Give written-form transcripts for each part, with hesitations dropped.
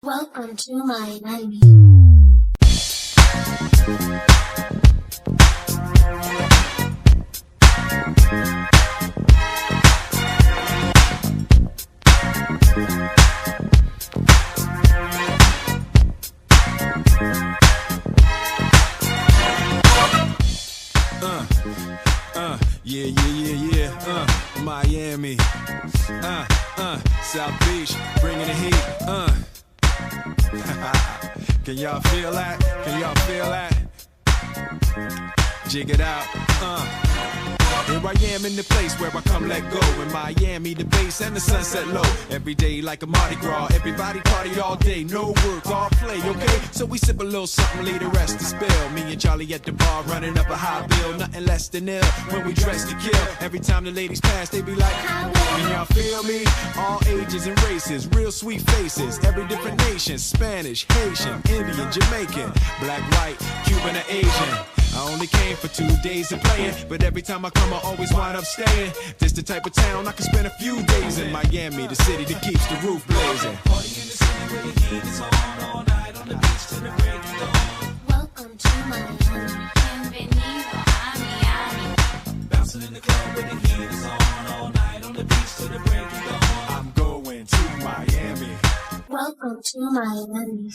Welcome to Miami. Miami, South Beach, bringing the heat, Can y'all feel that? Can y'all feel that? Jig it out, Here I am in the place where I come let go. In Miami, the base and the sunset low. Every day like a Mardi Gras. Everybody party all day, no work, all play, okay? So we sip a little something, leave the rest to spill. Me and Charlie at the bar running up a high bill. Nothing less than ill when we dress to kill. Every time the ladies pass, they be like, can y'all feel me? All ages and races, real sweet faces. Every different nation, Spanish, Haitian, Indian, Jamaican, black, white, Cuban, or Asian. I only came for 2 days of playing, but every time I come I always wind up staying. This the type of town I can spend a few days in. Miami, the city that keeps the roof blazing. Party in the city where the heat is on all night on the beach till the break of dawn. Welcome to Miami. Bienvenido a Miami. Bouncing in the club where the heat is on all night on the beach till the break of dawn. I'm going to Miami. Welcome to Miami.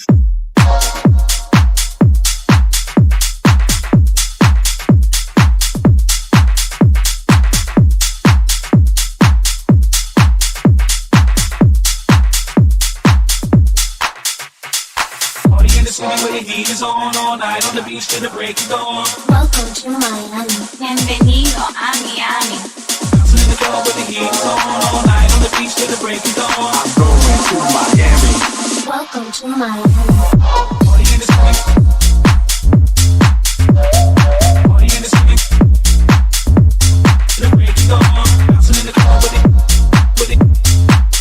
City where the heat is on all night on the beach till the break of dawn. Welcome to Miami. Bienvenido a Miami. Bouncing in the club where the heat is on all night on the beach till the break of dawn. I'm going to Miami. Welcome to Miami. Party in the city. Party in the city. Till the break of dawn. Bouncing in the club with it.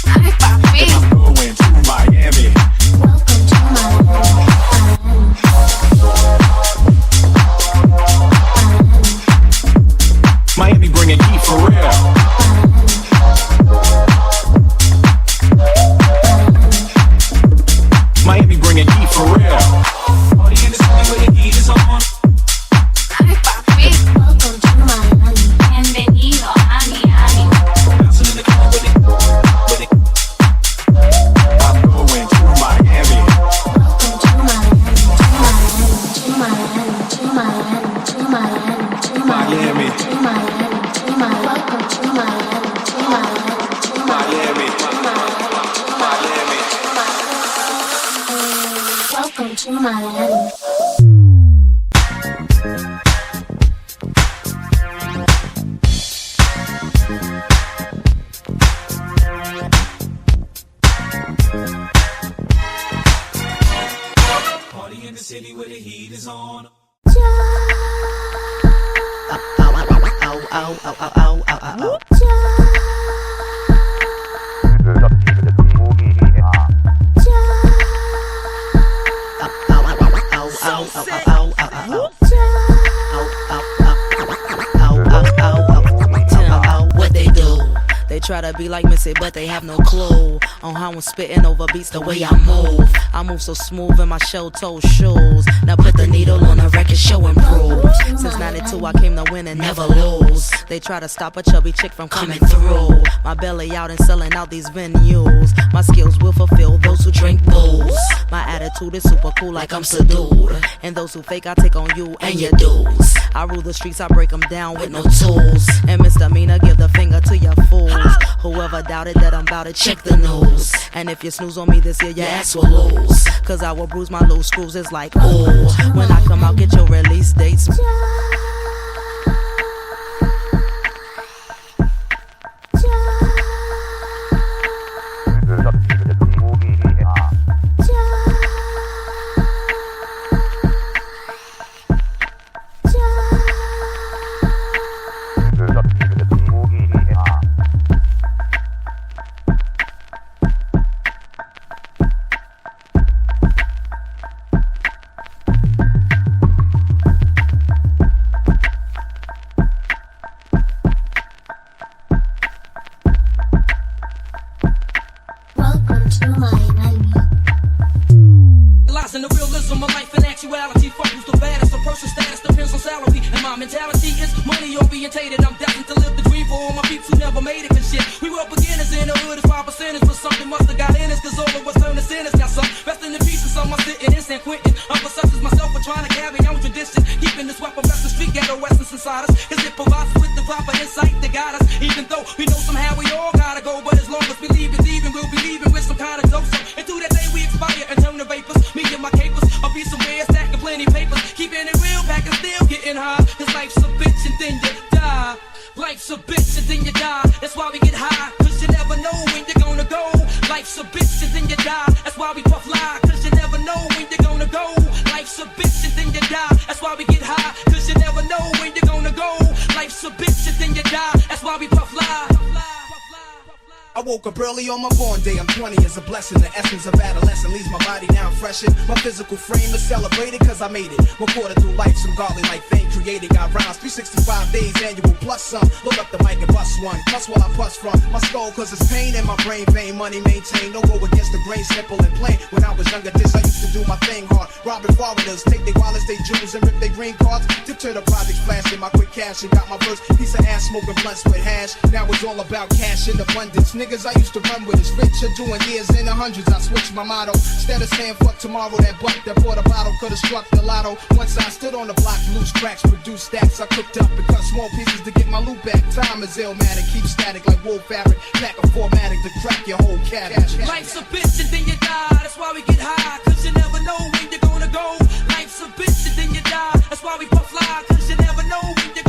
I'm going to Miami. Welcome to Miami. Miami bringing heat for real. Miami bringing heat for real. Party in the city where the heat is on. Welcome to Miami. Bienvenido a Miami. Bouncing in the club with it. I'm going to Miami. Welcome to Miami. To Miami. To Miami. To Miami. To Miami. To Miami. To Miami. To Miami. Welcome to Miami. To Miami. To Miami. Miami. Welcome to Miami. Party in the city where the heat is on. What they do? They try to be like Missy, but they have no clue on how I'm spitting over beats the way I move. I move so smooth in my shell-toe shoes. Now put the needle on the record, show improve. Since 92 I came to win and never lose. They try to stop a chubby chick from coming through. My belly out and selling out these venues. My skills will fulfill those who drink booze. My attitude is super cool like I'm subdued. And those who fake I take on you and your dudes. I rule the streets, I break them down with no tools. And misdemeanor, give the finger to your fools. Whoever doubted that I'm bout it, check the news. And if you snooze on me this year, your ass will lose. Cause I will bruise my loose screws, it's like, ooh. When I come out, get your release dates. analyzing the realism of life and actuality. Fuck who's the baddest, a person's status depends on salary. And my mentality is money orientated. I'm destined to live the dream for all my peeps who never made it and shit. We were beginners in the hood as 5%ers, but something must have got in us, cause all of us turned to sinners. Now some resting in peace and some are sitting in San Quentin. Others such as myself are trying to carry on tradition, keeping this weapon rest the street ghetto essence inside us, cause it provides us with the proper insight that guide us. Even though we know somehow we all gotta go, but as long as we leave is even, we'll be leaving with some kind of dope. So until that day we expire and turn to vapors, me and my capers, I'll be somewhere stacking plenty papers, keeping it real back and still getting high, cause life's a bitch and then you die. Life's a bitch and then you die. That's why we get high, cause you never know when you're gonna go. Life's a bitch and then you die. That's why we puff lie, cause you never know when you're gonna go. Life's a bitch and then you die. That's why we get high, cause you never know when you're gonna go. Life's a bitch and then you die. That's why we puff lie. I woke up early on my born day, I'm 20 is a blessing. The essence of adolescence leaves my body now freshened. My physical frame is celebrated cause I made it. One quarter through life, some godly like thing created. Got rhymes, 365 days annual plus some. Look up the mic and bust one. Plus while I bust from my skull cause it's pain in my brain vein. Money maintained, don't go against the grain, simple and plain. When I was younger, this I used to do my thing hard. Robbing foreigners, take their wallets, they jewels and rip their green cards. Tip to the projects, flashing my quick cash and got my first piece of ass smoking blunts with hash. Now it's all about cash in abundance. Niggas I used to run with is rich or doing years in the hundreds. I switched my motto. Instead of saying fuck tomorrow, that buck that bought a bottle could've struck the lotto. Once I stood on the block, loose cracks, produced stacks. I cooked up and cut small pieces to get my loot back. Time is illmatic, keep static like wool fabric. Pack a formatic to crack your whole cabbage. Life's a bitch and then you die. That's why we get high, cause you never know when you're gonna go. Life's a bitch and then you die. That's why we puff lie, cause you never know when you're